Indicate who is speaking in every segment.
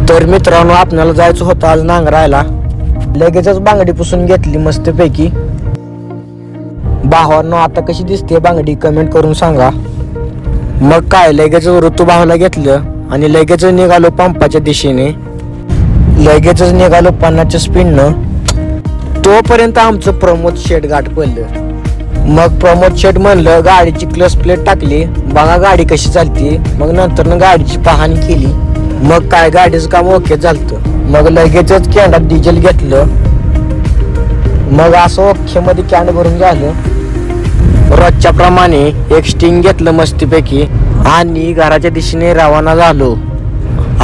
Speaker 1: तर मित्रांनो, आपल्याला जायचं होतं आज नांगरायला. लगेचच बांगडी पुसून घेतली मस्तपैकी. भावांनो, आता कशी दिसते बांगडी कमेंट करून सांगा. मग काय, लगेच ऋतू भावाला घेतलं आणि लगेचच निघालो पंपाच्या दिशेने. लगेचच निघालो 50च्या स्पीडनं. तोपर्यंत आमचं प्रमोद शेट गाठ पडलं. मग प्रमोद शेट म्हणलं गाडीची क्लच प्लेट टाकली, बघा गाडी कशी चालते. मग नंतर गाडीची पाहणी केली. मग काय, गाडीचं काम ओके झालं. मग लगेचच कॅन्डात डिझेल घेतलं. मग असं ओके मध्ये कॅन्ड भरून झालं. रोजच्या प्रमाणे एक स्टिंग घेतलं मस्तपैकी आणि घराच्या दिशेने रवाना झालो.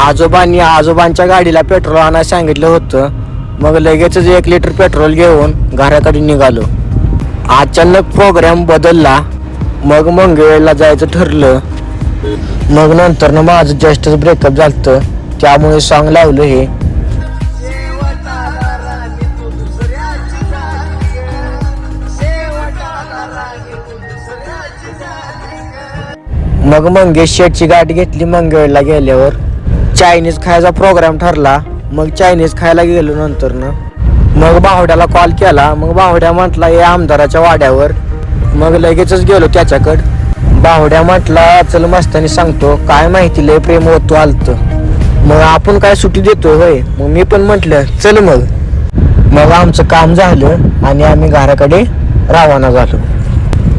Speaker 1: आजोबांच्या गाडीला पेट्रोल आणायला सांगितलं होतं. मग लगेचच 1 लिटर पेट्रोल घेऊन घराकडे निघालो. अचानक प्रोग्राम बदलला. मग मंगळवेढ्याला जायचं ठरलं. मग नंतर माझं जस्टच ब्रेकअप झालं, त्यामुळे सॉन्ग लावलं हे. मग मंगेश शेटची गाडी घेतली. मंगळवेढ्याला गेल्यावर चायनीज खायचा प्रोग्राम ठरला. मग चायनीज खायला गेलो. नंतर मग बावड्याला कॉल केला. मग बावड्या म्हटला ये आमदाराच्या वाड्यावर. मग लगेचच गेलो त्याच्याकडं. बावड्या म्हटला चल मस्तानी सांगतो, काय माहिती लय प्रेम होतो आलत. मग आपण काय सुट्टी देतो होय. मग मी पण म्हटलं चल. मग आमचं काम झालं आणि आम्ही घराकडे रवाना झालो.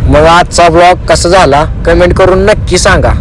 Speaker 1: मग आजचा ब्लॉग कसा झाला कमेंट करून नक्की सांगा.